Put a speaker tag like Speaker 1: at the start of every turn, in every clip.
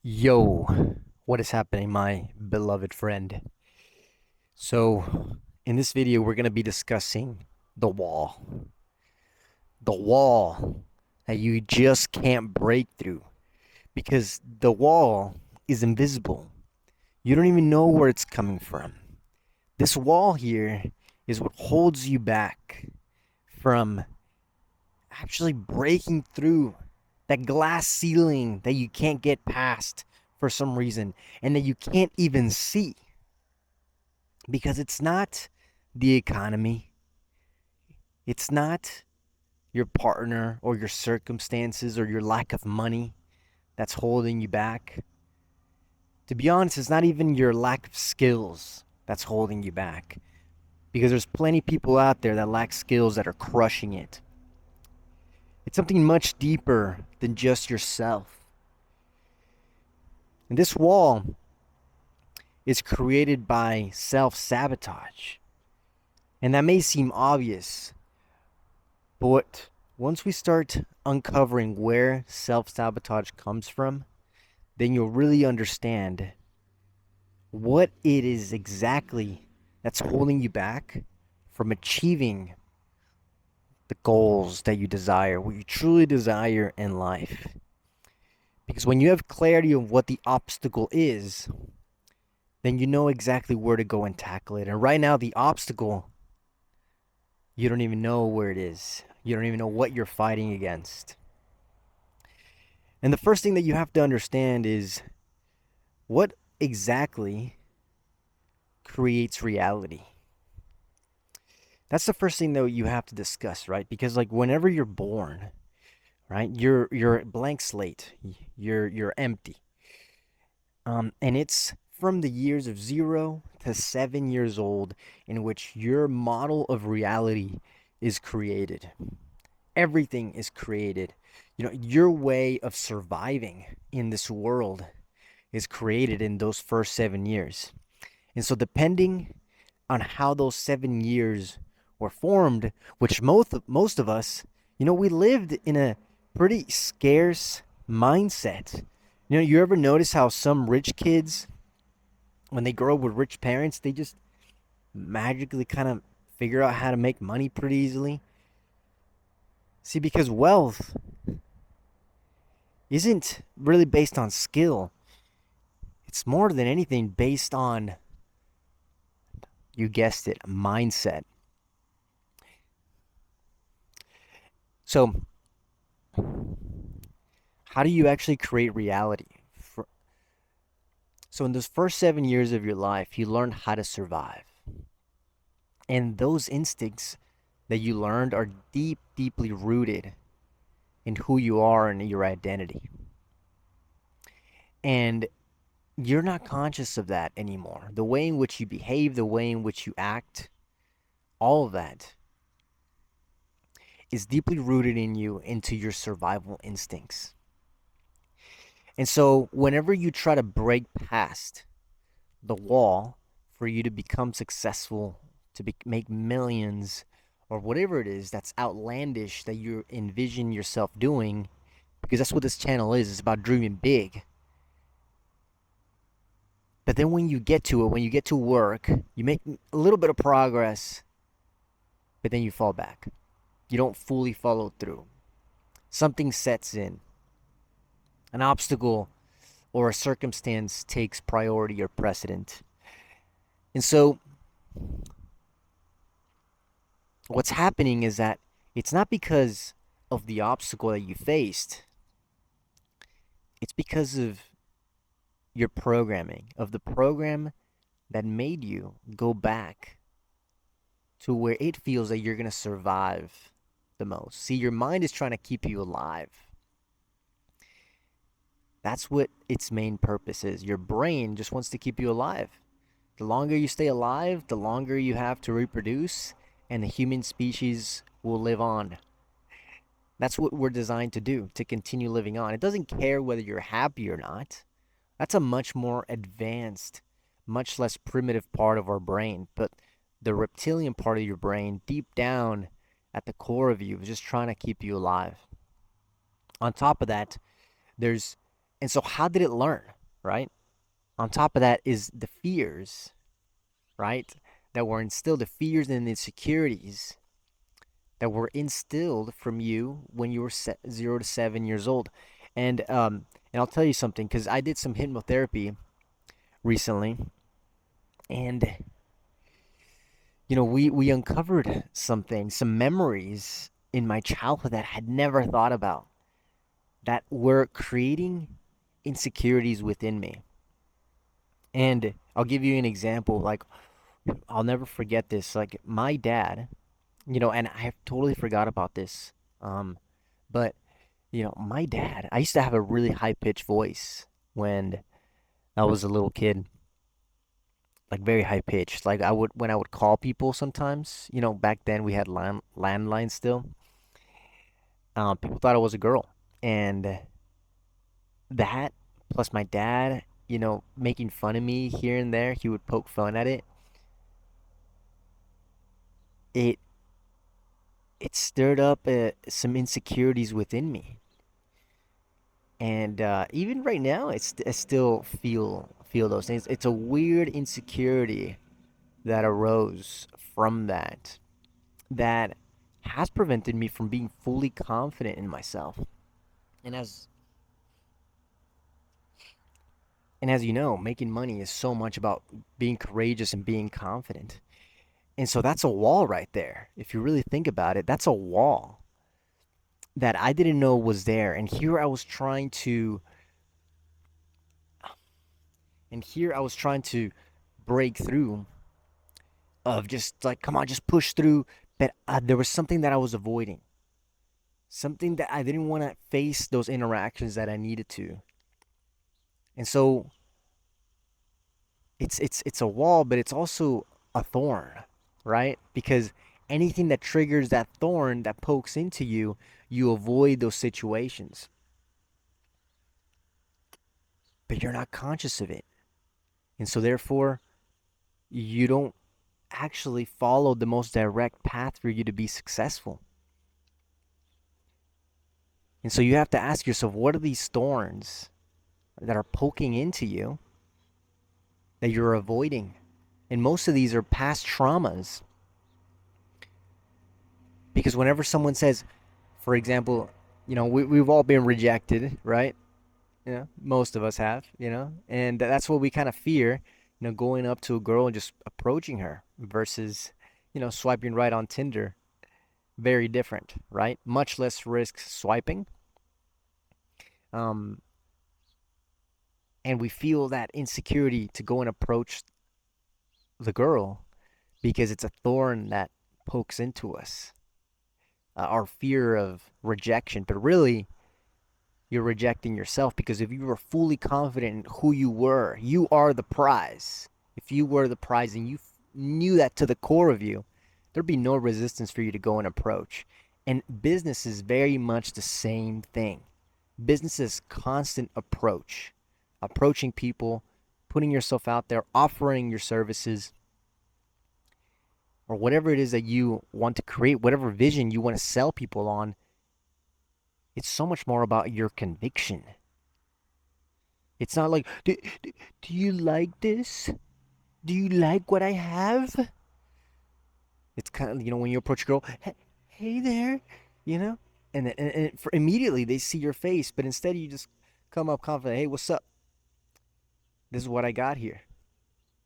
Speaker 1: Yo, what is happening, my beloved friend? So, in this video, we're going to be discussing the wall. The wall that you just can't break through because the wall is invisible. You don't even know where it's coming from. This wall here is what holds you back from actually breaking through that glass ceiling that you can't get past for some reason and that you can't even see. Because it's not the economy, it's not your partner or your circumstances or your lack of money that's holding you back. To be honest, it's not even your lack of skills that's holding you back, because there's plenty of people out there that lack skills that are crushing it. It's something much deeper than just yourself. And this wall is created by self sabotage. And that may seem obvious, but once we start uncovering where self sabotage comes from, then you'll really understand what it is exactly that's holding you back from achieving the goals that you desire, what you truly desire in life. Because when you have clarity of what the obstacle is, then you know exactly where to go and tackle it. And right now, the obstacle, you don't even know where it is. You don't even know what you're fighting against. And the first thing that you have to understand is what exactly creates reality. That's the first thing that you have to discuss, right? Because like whenever you're born, right, you're a blank slate. You're empty. And it's from the years of 0 to 7 years old in which your model of reality is created. Everything is created. Your way of surviving in this world is created in those first 7 years. And so, depending on how those 7 years were formed, which most of us, we lived in a pretty scarce mindset. You ever notice how some rich kids, when they grow up with rich parents, they just magically kind of figure out how to make money pretty easily? See, because wealth isn't really based on skill. It's more than anything based on, you guessed it, mindset. So, how do you actually create reality? So, in those first 7 years of your life, you learn how to survive. And those instincts that you learned are deeply rooted in who you are and your identity. And you're not conscious of that anymore. The way in which you behave, the way in which you act, all of that is deeply rooted in you, into your survival instincts. And so, whenever you try to break past the wall for you to become successful, to make millions, or whatever it is that's outlandish that you envision yourself doing, because that's what this channel is. It's about dreaming big. But then when you get to it, when you get to work, you make a little bit of progress, but then you fall back. You don't fully follow through. Something sets in. An obstacle or a circumstance takes priority or precedent. And so what's happening is that it's not because of the obstacle that you faced, it's because of your programming, of the program that made you go back to where it feels that you're going to survive the most. See, your mind is trying to keep you alive. That's what its main purpose is. Your brain just wants to keep you alive. The longer you stay alive, the longer you have to reproduce, and the human species will live on. That's what we're designed to do, to continue living on. It doesn't care whether you're happy or not. That's a much more advanced, much less primitive part of our brain. But the reptilian part of your brain, deep down at the core of you, is just trying to keep you alive. On top of that, there's And so how did it learn, right? On top of that is the fears, right? That were instilled, the fears and insecurities that were instilled from you when you were 0 to 7 years old. And I'll tell you something, because I did some hypnotherapy recently, and we uncovered something, some memories in my childhood that I had never thought about that were creating insecurities within me. And I'll give you an example. Like, I'll never forget this. Like, my dad, and I totally forgot about this. But my dad, I used to have a really high pitched voice when I was a little kid, like very high pitched. Like when I would call people sometimes, back then we had landlines still. People thought I was a girl, and that plus my dad, making fun of me here and there, he would poke fun at it. It it stirred up some insecurities within me, and even right now, I still feel those things. It's a weird insecurity that arose from that has prevented me from being fully confident in myself. And as you know, making money is so much about being courageous and being confident. And so that's a wall right there. If you really think about it, that's a wall that I didn't know was there. And here I was trying to break through, of just like, come on, just push through. But there was something that I was avoiding, something that I didn't want to face those interactions that I needed to. And so it's a wall, but it's also a thorn, right? Because anything that triggers that thorn that pokes into you, you avoid those situations, but you're not conscious of it. And so therefore, you don't actually follow the most direct path for you to be successful. And so you have to ask yourself, what are these thorns that are poking into you that you're avoiding? And most of these are past traumas. Because whenever someone says, for example, we've all been rejected, right? Most of us have, and that's what we kind of fear, going up to a girl and just approaching her versus, swiping right on Tinder. Very different, right? Much less risk swiping. Um, and we feel that insecurity to go and approach the girl because it's a thorn that pokes into us, our fear of rejection. But really, you're rejecting yourself, because if you were fully confident in who you are the prize. If you were the prize and you knew that to the core of you, there'd be no resistance for you to go and approach. And business is very much the same thing. Business is constant approach, approaching people, putting yourself out there, offering your services, or whatever it is that you want to create, whatever vision you want to sell people on. It's so much more about your conviction. It's not like, do you like this? Do you like what I have? It's kind of, when you approach a girl, hey there, you know? And immediately they see your face, but instead you just come up confident, hey, what's up? This is what I got here.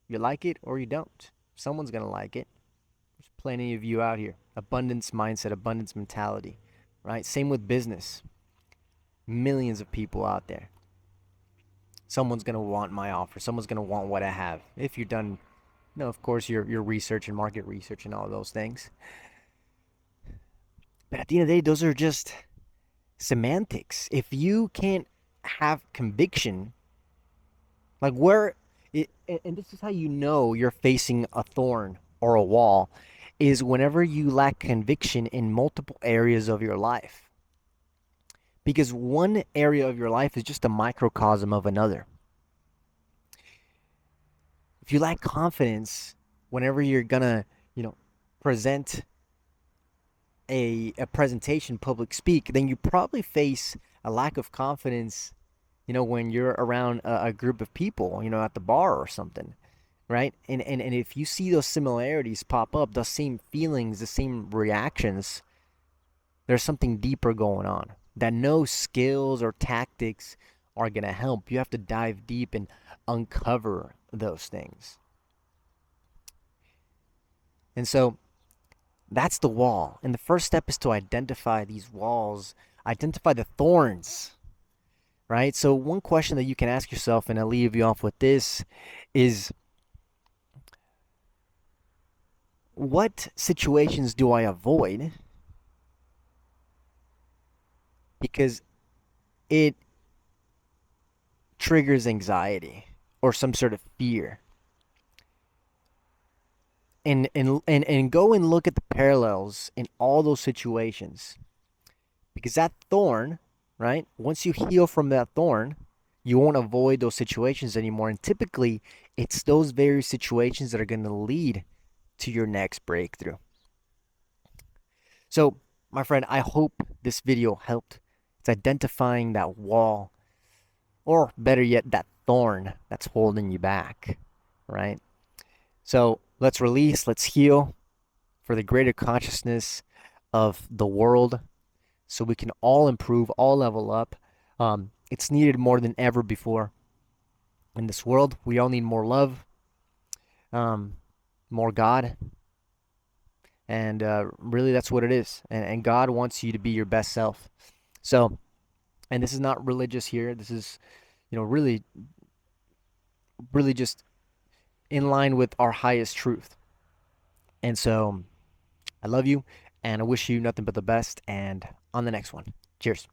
Speaker 1: You like it or you don't. Someone's going to like it. There's plenty of you out here. Abundance mindset, abundance mentality, right? Same with business. Millions of people out there. Someone's going to want my offer. Someone's going to want what I have. If you're done, of course, your research and market research and all those things. But at the end of the day, those are just semantics. If you can't have conviction, like and this is how you know you're facing a thorn or a wall, is whenever you lack conviction in multiple areas of your life. Because one area of your life is just a microcosm of another. If you lack confidence whenever you're gonna, present a presentation, public speak, then you probably face a lack of confidence when you're around a group of people, at the bar or something, right? And if you see those similarities pop up, the same feelings, the same reactions, there's something deeper going on that no skills or tactics are going to help. You have to dive deep and uncover those things. And so that's the wall. And the first step is to identify these walls, identify the thorns, right? So, one question that you can ask yourself, and I'll leave you off with this, is what situations do I avoid because it triggers anxiety or some sort of fear? And go and look at the parallels in all those situations, because that thorn, right? Once you heal from that thorn, you won't avoid those situations anymore. And typically, it's those very situations that are going to lead to your next breakthrough. So, my friend, I hope this video helped. It's identifying that wall, or better yet, that thorn that's holding you back, right? So, let's release, let's heal for the greater consciousness of the world so we can all improve, all level up. It's needed more than ever before in this world. We all need more love, more God, and really that's what it is. And God wants you to be your best self. So, and this is not religious here. This is, really, really just in line with our highest truth. And so, I love you, and I wish you nothing but the best. And on the next one, cheers.